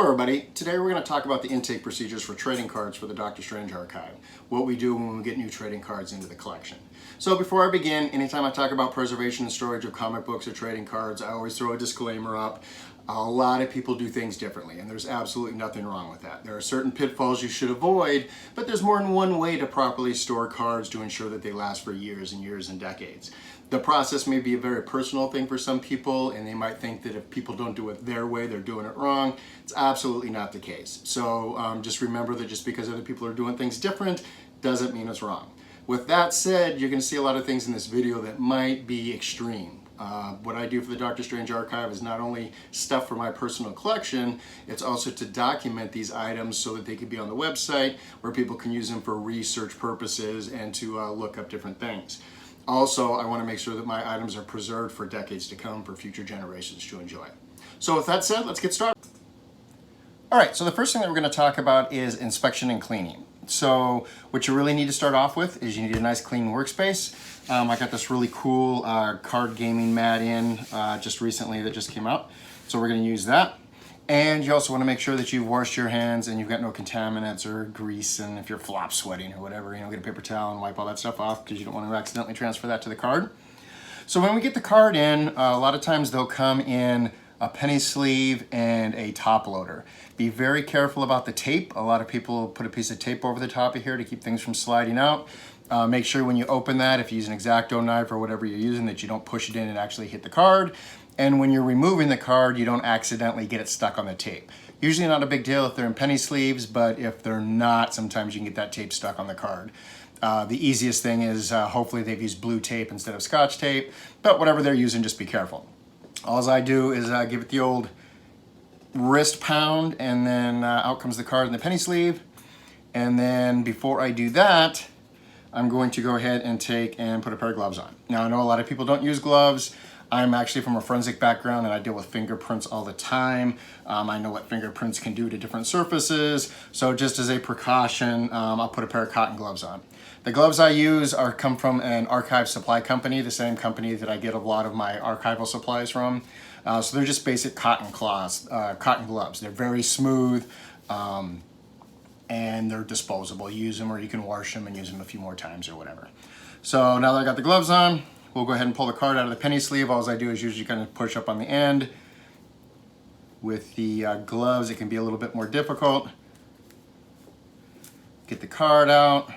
Hello everybody, today we're going to talk about the intake procedures for trading cards for the Doctor Strange archive. What we do when we get new trading cards into the collection. So before I begin, anytime I talk about preservation and storage of comic books or trading cards, I always throw a disclaimer up. A lot of people do things differently, and there's absolutely nothing wrong with that. There are certain pitfalls you should avoid, but there's more than one way to properly store cards to ensure that they last for years and years and decades. The process may be a very personal thing for some people, and they might think that if people don't do it their way, they're doing it wrong. It's absolutely not the case. So just remember that just because other people are doing things different doesn't mean it's wrong. With that said, you're going to see a lot of things in this video that might be extreme. What I do for the Doctor Strange archive is not only stuff for my personal collection, it's also to document these items so that they can be on the website where people can use them for research purposes and to look up different things. Also, I want to make sure that my items are preserved for decades to come for future generations to enjoy. So with that said, let's get started. All right, so the first thing that we're going to talk about is inspection and cleaning. So what you really need to start off with is you need a nice clean workspace. I got this really cool card gaming mat in just recently that just came out. So we're going to use that. And you also want to make sure that you've washed your hands and you've got no contaminants or grease, and if you're flop sweating or whatever, get a paper towel and wipe all that stuff off because you don't want to accidentally transfer that to the card. So when we get the card in, a lot of times they'll come in a penny sleeve and a top loader. Be very careful about the tape. A lot of people put a piece of tape over the top of here to keep things from sliding out. Make sure when you open that, if you use an X-Acto knife or whatever you're using, that you don't push it in and actually hit the card. And when you're removing the card, you don't accidentally get it stuck on the tape. Usually not a big deal if they're in penny sleeves, but if they're not, sometimes you can get that tape stuck on the card. The easiest thing is hopefully they've used blue tape instead of Scotch tape, but whatever they're using, just be careful. All I do is give it the old wrist pound, and then out comes the card in the penny sleeve. And then before I do that, I'm going to go ahead and take and put a pair of gloves on. Now I know a lot of people don't use gloves. I'm actually from a forensic background and I deal with fingerprints all the time. I know what fingerprints can do to different surfaces. So just as a precaution, I'll put a pair of cotton gloves on. The gloves I use come from an archive supply company, the same company that I get a lot of my archival supplies from. So they're just basic cotton gloves. They're very smooth and they're disposable. You use them or you can wash them and use them a few more times or whatever. So now that I got the gloves on, we'll go ahead and pull the card out of the penny sleeve. All I do is usually kind of push up on the end. With the gloves, it can be a little bit more difficult. Get the card out.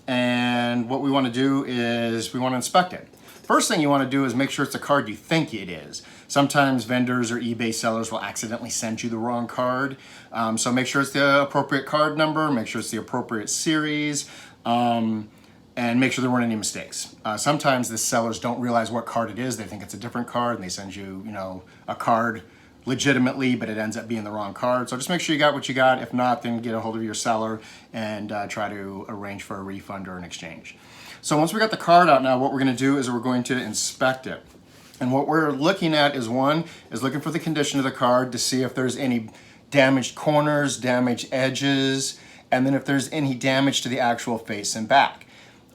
And what we want to do is we want to inspect it. First thing you want to do is make sure it's the card you think it is. Sometimes vendors or eBay sellers will accidentally send you the wrong card. So make sure it's the appropriate card number, make sure it's the appropriate series, and make sure there weren't any mistakes. Sometimes the sellers don't realize what card it is. They think it's a different card and they send you, a card legitimately, but it ends up being the wrong card. So just make sure you got what you got. If not, then get a hold of your seller and try to arrange for a refund or an exchange. So once we got the card out now, what we're going to do is we're going to inspect it. And what we're looking at is looking for the condition of the card to see if there's any damaged corners, damaged edges, and then if there's any damage to the actual face and back.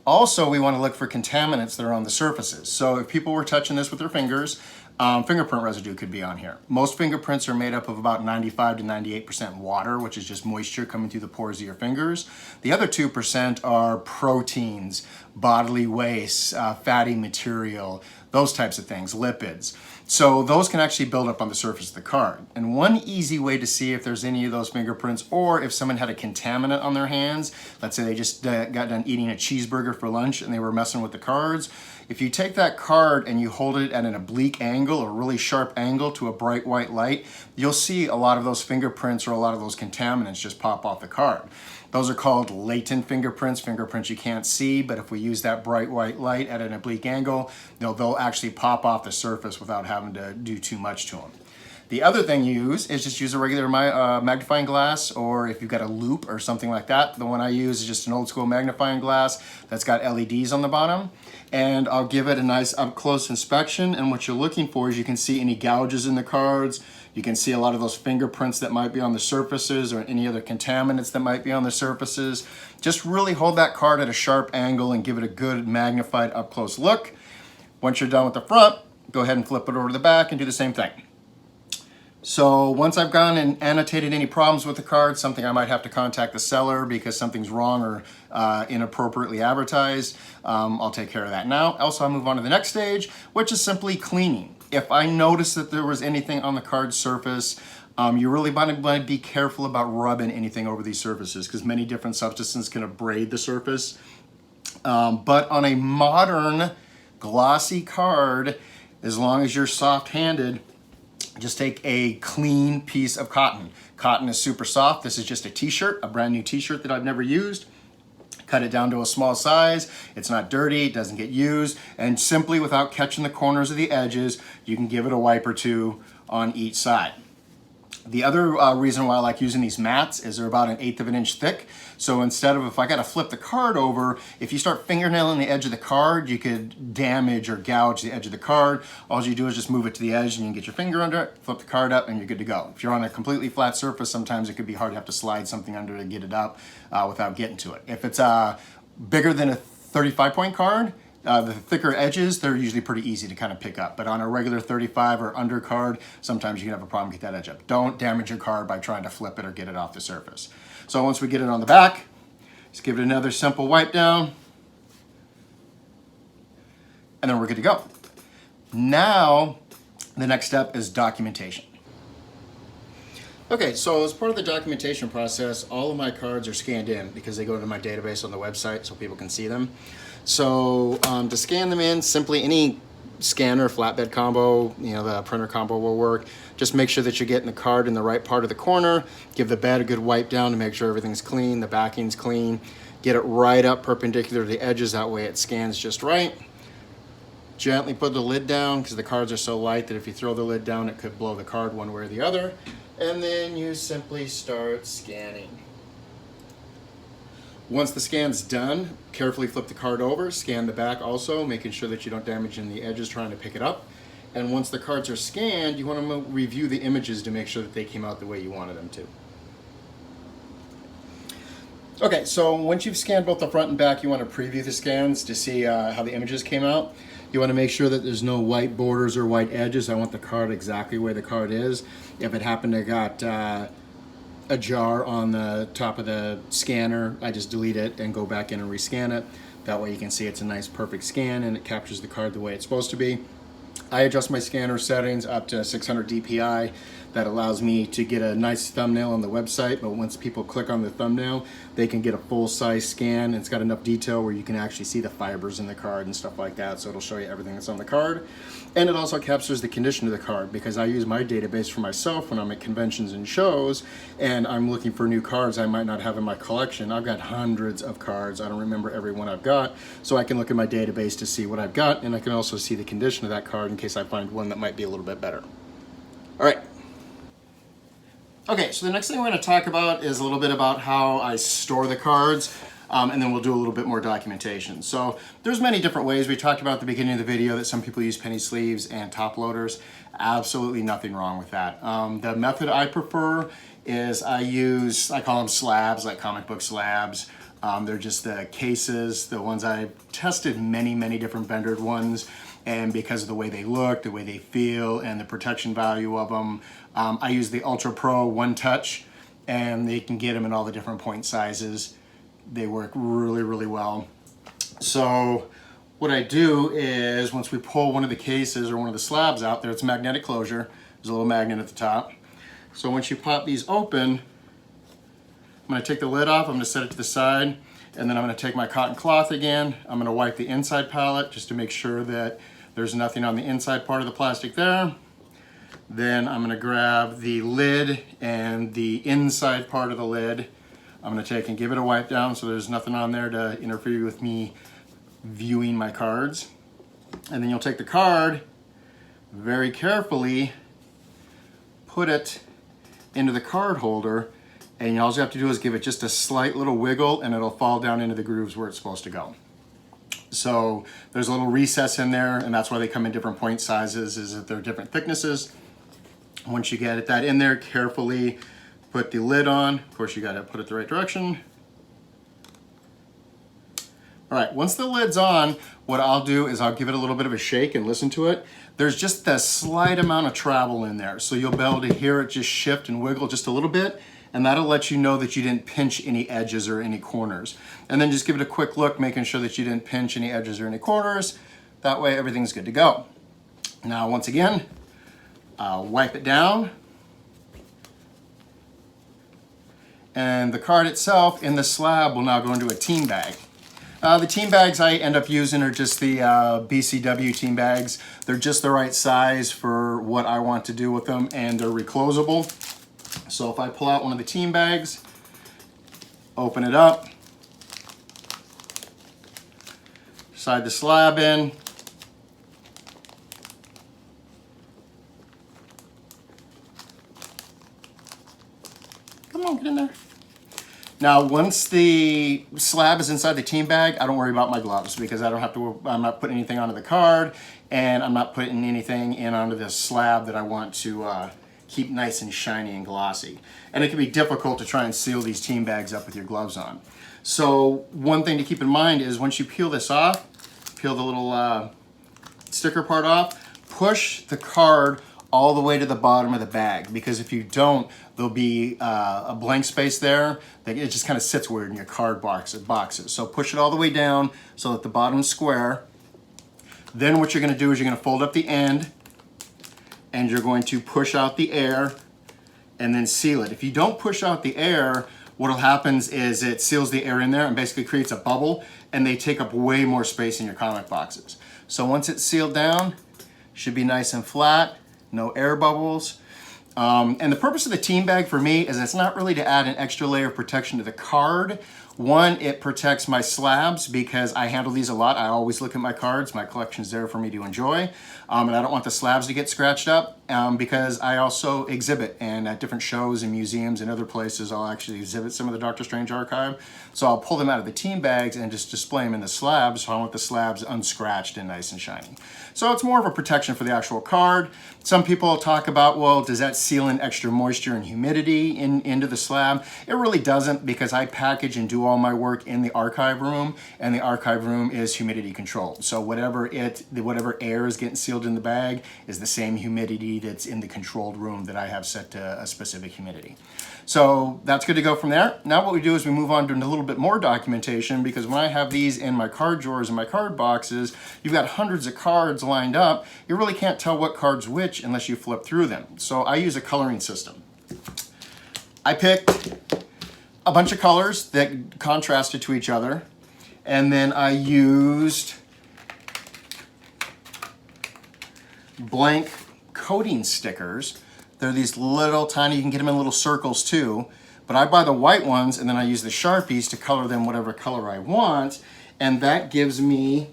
Also, we want to look for contaminants that are on the surfaces. So if people were touching this with their fingers, fingerprint residue could be on here. Most fingerprints are made up of about 95 to 98% water, which is just moisture coming through the pores of your fingers. The other 2% are proteins, bodily waste, fatty material, those types of things, lipids. So those can actually build up on the surface of the card. And one easy way to see if there's any of those fingerprints or if someone had a contaminant on their hands, let's say they just got done eating a cheeseburger for lunch and they were messing with the cards, if you take that card and you hold it at an oblique angle, a really sharp angle to a bright white light, you'll see a lot of those fingerprints or a lot of those contaminants just pop off the card. Those are called latent fingerprints, fingerprints you can't see, but if we use that bright white light at an oblique angle, they'll actually pop off the surface without having to do too much to them. The other thing you use is just use a regular magnifying glass, or if you've got a loop or something like that. The one I use is just an old school magnifying glass that's got LEDs on the bottom. And I'll give it a nice up close inspection. And what you're looking for is you can see any gouges in the cards. You can see a lot of those fingerprints that might be on the surfaces or any other contaminants that might be on the surfaces. Just really hold that card at a sharp angle and give it a good magnified up close look. Once you're done with the front, go ahead and flip it over to the back and do the same thing. So once I've gone and annotated any problems with the card, something I might have to contact the seller because something's wrong or inappropriately advertised, I'll take care of that now. Also, I'll move on to the next stage, which is simply cleaning. If I notice that there was anything on the card surface, you really want to be careful about rubbing anything over these surfaces because many different substances can abrade the surface. But on a modern glossy card, as long as you're soft-handed, just take a clean piece of cotton. Cotton is super soft. This is just a t-shirt, a brand new t-shirt that I've never used. Cut it down to a small size. It's not dirty, it doesn't get used, and simply without catching the corners of the edges, you can give it a wipe or two on each side. The other reason why I like using these mats is they're about 1/8 of an inch thick. So instead of, if I gotta flip the card over, if you start fingernailing the edge of the card, you could damage or gouge the edge of the card. All you do is just move it to the edge and you can get your finger under it, flip the card up, and you're good to go. If you're on a completely flat surface, sometimes it could be hard to have to slide something under to get it up without getting to it. If it's bigger than a 35-point card, the thicker edges, they're usually pretty easy to kind of pick up. But on a regular 35 or under card, sometimes you can have a problem get that edge up. Don't damage your card by trying to flip it or get it off the surface. So once we get it on the back, just give it another simple wipe down, and then we're good to go. Now, the next step is documentation. Okay, so as part of the documentation process, all of my cards are scanned in because they go to my database on the website so people can see them. So to scan them in, simply any scanner, flatbed combo, the printer combo will work. Just make sure that you're getting the card in the right part of the corner. Give the bed a good wipe down to make sure everything's clean, the backing's clean. Get it right up perpendicular to the edges, that way it scans just right. Gently put the lid down because the cards are so light that if you throw the lid down, it could blow the card one way or the other. And then you simply start scanning. Once the scan's done, carefully flip the card over, scan the back also, making sure that you don't damage in the edges trying to pick it up. And once the cards are scanned, you want to review the images to make sure that they came out the way you wanted them to. Okay, so once you've scanned both the front and back, you want to preview the scans to see how the images came out. You want to make sure that there's no white borders or white edges. I want the card exactly where the card is. If it happened to got a jar on the top of the scanner, I just delete it and go back in and rescan it. That way you can see it's a nice perfect scan and it captures the card the way it's supposed to be. I adjust my scanner settings up to 600 DPI. That allows me to get a nice thumbnail on the website, but once people click on the thumbnail, they can get a full-size scan. It's got enough detail where you can actually see the fibers in the card and stuff like that, so it'll show you everything that's on the card. And it also captures the condition of the card because I use my database for myself when I'm at conventions and shows and I'm looking for new cards I might not have in my collection. I've got hundreds of cards. I don't remember every one I've got, so I can look at my database to see what I've got, and I can also see the condition of that card in case I find one that might be a little bit better. All right. Okay, so the next thing we're going to talk about is a little bit about how I store the cards, and then we'll do a little bit more documentation. So there's many different ways. We talked about at the beginning of the video that some people use penny sleeves and top loaders. Absolutely nothing wrong with that. The method I prefer is I call them slabs, like comic book slabs. They're just the cases, the ones I've tested many different vendor ones. And because of the way they look, the way they feel, and the protection value of them, I use the Ultra Pro One Touch, and they can get them in all the different point sizes. They work really well. So what I do is once we pull one of the cases or one of the slabs out, there's magnetic closure. There's a little magnet at the top. So once you pop these open, I'm going to take the lid off, I'm going to set it to the side, and then I'm going to take my cotton cloth again. I'm going to wipe the inside palette just to make sure that there's nothing on the inside part of the plastic there. Then I'm going to grab the lid and the inside part of the lid. I'm going to take and give it a wipe down so there's nothing on there to interfere with me viewing my cards. And then you'll take the card, very carefully put it into the card holder, and all you have to do is give it just a slight little wiggle and it'll fall down into the grooves where it's supposed to go. So there's a little recess in there, and that's why they come in different point sizes, is that they're different thicknesses. Once you get that in there, carefully put the lid on. Of course, you got to put it the right direction. All right, once the lid's on, what I'll do is I'll give it a little bit of a shake and listen to it. there's just a slight amount of travel in there. So you'll be able to hear it just shift and wiggle just a little bit, and that'll let you know that you didn't pinch any edges or any corners. And then just give it a quick look, making sure that you didn't pinch any edges or any corners. That way everything's good to go. Now once again, wipe it down. And the card itself in the slab will now go into a team bag. The team bags I end up using are just the BCW team bags. They're just the right size for what I want to do with them, and they're reclosable. So if I pull out one of the team bags, open it up, slide the slab in, come on, get in there. Now, once the slab is inside the team bag, I don't worry about my gloves because I don't have to. I'm not putting anything onto the card, and I'm not putting anything in onto this slab that I want to keep nice and shiny and glossy. And it can be difficult to try and seal these team bags up with your gloves on. So one thing to keep in mind is once you peel this off, peel the little sticker part off, push the card all the way to the bottom of the bag, because if you don't, there'll be a blank space there that it just kind of sits weird in your card boxes. So push it all the way down so that the bottom's square. Then what you're going to do is you're going to fold up the end, and you're going to push out the air and then seal it. If you don't push out the air, what'll happen is it seals the air in there and basically creates a bubble, and they take up way more space in your comic boxes. So once it's sealed down, should be nice and flat, no air bubbles. And the purpose of the team bag for me is it's not really to add an extra layer of protection to the card. One, it protects my slabs because I handle these a lot. I always look at my cards. My collection's there for me to enjoy. And I don't want the slabs to get scratched up because I also exhibit, and at different shows and museums and other places, I'll actually exhibit some of the Doctor Strange archive. So I'll pull them out of the team bags and just display them in the slabs. So I want the slabs unscratched and nice and shiny. So it's more of a protection for the actual card. Some people talk about, well, does that seal in extra moisture and humidity into the slab? It really doesn't, because I package and do all my work in the archive room, and the archive room is humidity controlled. So whatever air is getting sealed in the bag is the same humidity that's in the controlled room that I have set to a specific humidity. So that's good to go from there. Now what we do is we move on to a little bit more documentation, because when I have these in my card drawers and my card boxes, you've got hundreds of cards lined up. You really can't tell what card's which unless you flip through them. So I use a coloring system. I picked a bunch of colors that contrasted to each other, and then I used blank coating stickers. They're these little tiny, you can get them in little circles too, but I buy the white ones and then I use the Sharpies to color them whatever color I want, and that gives me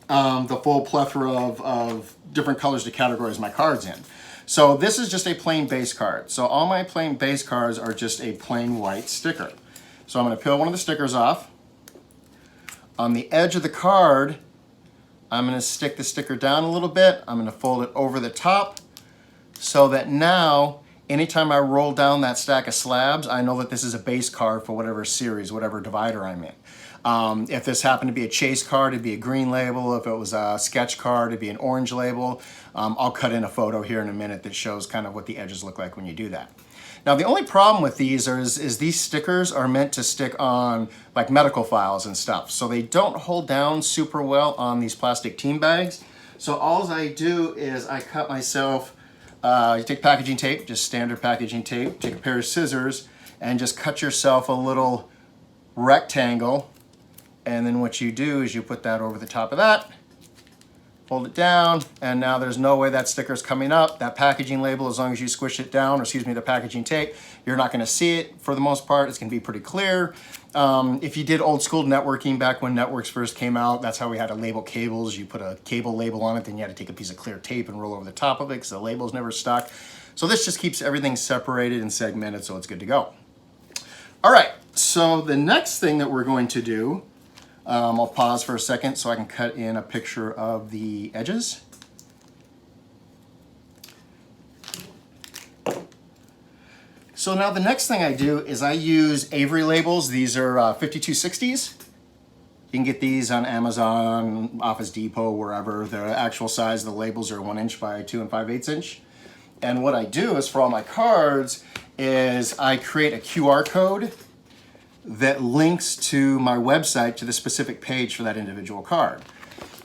the full plethora of different colors to categorize my cards in. So this is just a plain base card. So all my plain base cards are just a plain white sticker. So I'm going to peel one of the stickers off. On the edge of the card, I'm going to stick the sticker down a little bit. I'm going to fold it over the top so that now anytime I roll down that stack of slabs, I know that this is a base card for whatever series, whatever divider I'm in. If this happened to be a chase card, it'd be a green label. If it was a sketch card, it'd be an orange label. I'll cut in a photo here in a minute that shows kind of what the edges look like when you do that. Now the only problem with these is these stickers are meant to stick on like medical files and stuff. So they don't hold down super well on these plastic team bags. So all I do is I cut myself, you take packaging tape, just standard packaging tape, take a pair of scissors and just cut yourself a little rectangle. And then what you do is you put that over the top of that, fold it down, and now there's no way that sticker's coming up. That packaging label, as long as you squish it down, or excuse me, the packaging tape, you're not gonna see it for the most part. It's gonna be pretty clear. If you did old school networking back when networks first came out, that's how we had to label cables. You put a cable label on it, then you had to take a piece of clear tape and roll over the top of it because the label's never stuck. So this just keeps everything separated and segmented, so it's good to go. All right, so the next thing that we're going to do, I'll pause for a second so I can cut in a picture of the edges. So now the next thing I do is I use Avery labels. These are 5260s. You can get these on Amazon, Office Depot, wherever. The actual size of the labels are 1 inch by 2 5/8 inch. And what I do is for all my cards is I create a QR code that links to my website to the specific page for that individual card.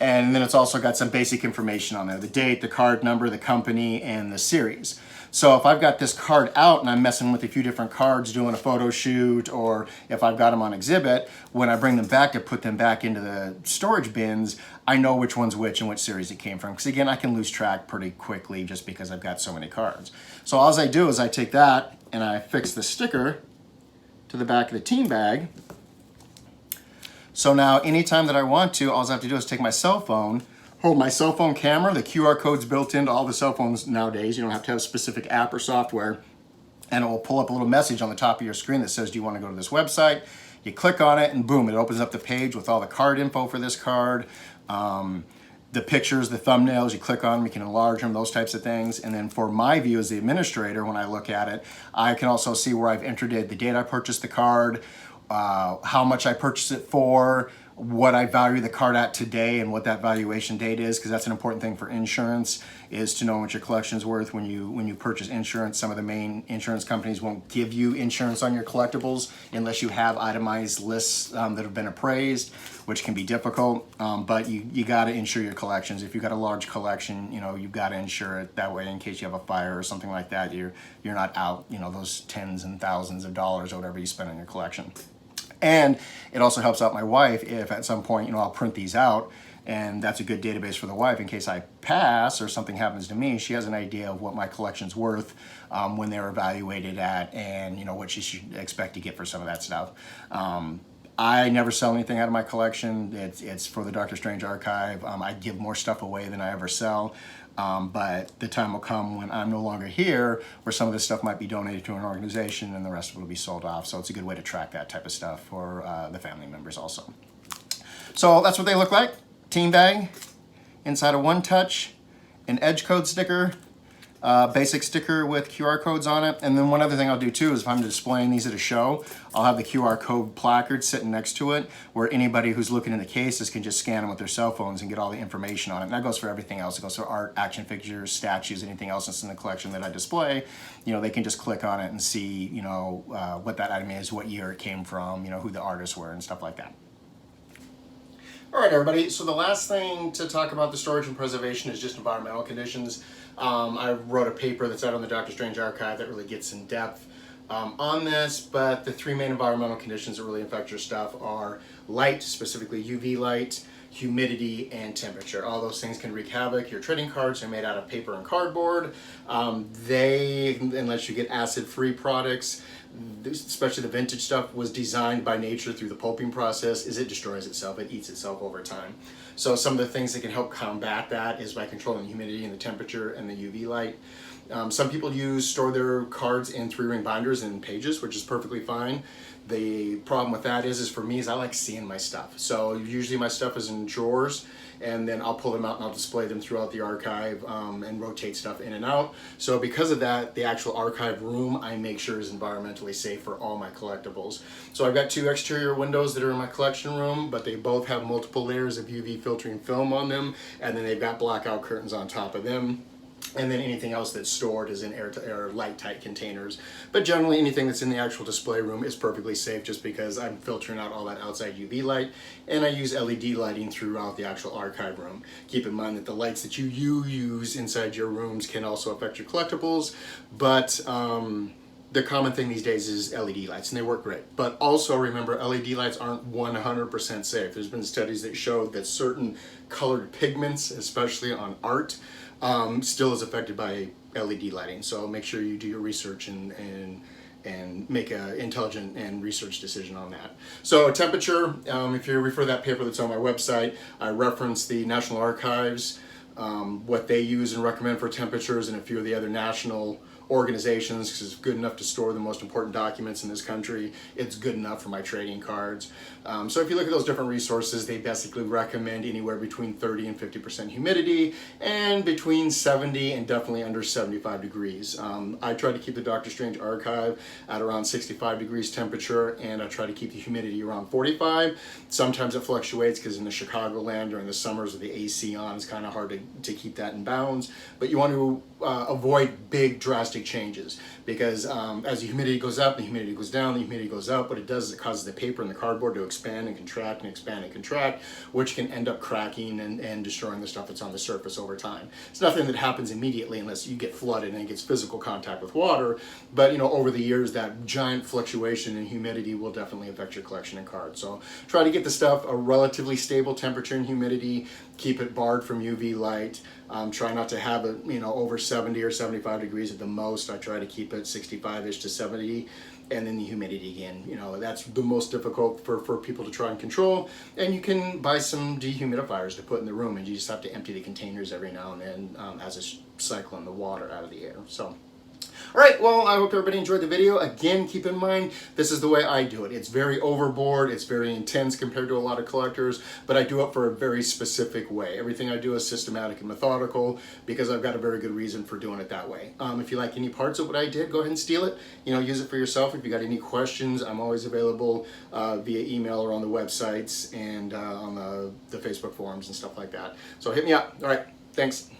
And then it's also got some basic information on there, the date, the card number, the company, and the series. So if I've got this card out and I'm messing with a few different cards, doing a photo shoot, or if I've got them on exhibit, when I bring them back to put them back into the storage bins, I know which one's which and which series it came from. Because again, I can lose track pretty quickly just because I've got so many cards. So all I do is I take that and I fix the sticker to the back of the team bag. So now anytime that I want to, all I have to do is take my cell phone, hold my cell phone camera. The QR code's built into all the cell phones nowadays. You don't have to have a specific app or software. And it will pull up a little message on the top of your screen that says, do you want to go to this website? You click on it and boom, it opens up the page with all the card info for this card. The pictures, the thumbnails, you click on them, you can enlarge them, those types of things. And then for my view as the administrator, when I look at it, I can also see where I've entered it, the date I purchased the card, how much I purchased it for, what I value the card at today and what that valuation date is, because that's an important thing for insurance, is to know what your collection is worth when you purchase insurance. Some of the main insurance companies won't give you insurance on your collectibles unless you have itemized lists that have been appraised, which can be difficult, but you got to insure your collections. If you've got a large collection, you've got to insure it that way in case you have a fire or something like that. You're not out, those tens and thousands of dollars or whatever you spend on your collection. And it also helps out my wife if at some point, I'll print these out, and that's a good database for the wife in case I pass or something happens to me. She has an idea of what my collection's worth when they're evaluated at, and what she should expect to get for some of that stuff. I never sell anything out of my collection. It's for the Dr. Strange Archive. I give more stuff away than I ever sell. But the time will come when I'm no longer here where some of this stuff might be donated to an organization and the rest of it will be sold off. So it's a good way to track that type of stuff for the family members also. So that's what they look like. Team bag, inside a One Touch, an edge code sticker, basic sticker with QR codes on it. And then one other thing I'll do too is if I'm displaying these at a show, I'll have the QR code placard sitting next to it where anybody who's looking in the cases can just scan them with their cell phones and get all the information on it. And that goes for everything else. It goes for art, action figures, statues, anything else that's in the collection that I display. They can just click on it and see, what that item is, what year it came from, who the artists were and stuff like that. All right, everybody. So the last thing to talk about the storage and preservation is just environmental conditions. I wrote a paper that's out on the Dr. Strange Archive that really gets in depth on this, but the three main environmental conditions that really affect your stuff are light, specifically UV light, humidity, and temperature. All those things can wreak havoc. Your trading cards are made out of paper and cardboard. Unless you get acid-free products, especially the vintage stuff, was designed by nature through the pulping process, is it destroys itself, it eats itself over time. So some of the things that can help combat that is by controlling the humidity and the temperature and the UV light. Some people store their cards in 3-ring binders and pages, which is perfectly fine. The problem with that is for me, I like seeing my stuff. So usually my stuff is in drawers, and then I'll pull them out and I'll display them throughout the archive and rotate stuff in and out. So because of that, the actual archive room I make sure is environmentally safe for all my collectibles. So I've got 2 exterior windows that are in my collection room, but they both have multiple layers of UV filtering film on them, and then they've got blackout curtains on top of them. And then anything else that's stored is in air light tight containers. But generally anything that's in the actual display room is perfectly safe just because I'm filtering out all that outside UV light, and I use LED lighting throughout the actual archive room. Keep in mind that the lights that you use inside your rooms can also affect your collectibles, but the common thing these days is LED lights, and they work great. But also remember, LED lights aren't 100% safe. There's been studies that showed that certain colored pigments, especially on art, still is affected by LED lighting. So make sure you do your research and make an intelligent and research decision on that. So temperature, if you refer to that paper that's on my website, I reference the National Archives, what they use and recommend for temperatures, and a few of the other national organizations because it's good enough to store the most important documents in this country. It's good enough for my trading cards. So if you look at those different resources, they basically recommend anywhere between 30 and 50% humidity and between 70 and definitely under 75 degrees. I try to keep the Dr. Strange archive at around 65 degrees temperature, and I try to keep the humidity around 45. Sometimes it fluctuates because in the Chicagoland during the summers with the AC on, it's kind of hard to keep that in bounds. But you want to avoid big drastic changes because as the humidity goes up, the humidity goes down, the humidity goes up. What it does is it causes the paper and the cardboard to expand and contract and expand and contract, which can end up cracking and destroying the stuff that's on the surface over time. It's nothing that happens immediately unless you get flooded and it gets physical contact with water, but you know, over the years that giant fluctuation in humidity will definitely affect your collection and cards. So try to get the stuff a relatively stable temperature and humidity, keep it barred from UV light. Try not to have it, you know, over 70 or 75 degrees at the most. I try to keep it 65-ish to 70. And then the humidity again, you know, that's the most difficult for people to try and control. And you can buy some dehumidifiers to put in the room, and you just have to empty the containers every now and then as it's cycling the water out of the air. So. All right, well, I hope everybody enjoyed the video. Again, keep in mind, this is the way I do it. It's very overboard, it's very intense compared to a lot of collectors, but I do it for a very specific way. Everything I do is systematic and methodical because I've got a very good reason for doing it that way. If you like any parts of what I did, go ahead and steal it. You know, use it for yourself. If you got any questions, I'm always available via email or on the websites and on the Facebook forums and stuff like that. So hit me up. All right, thanks.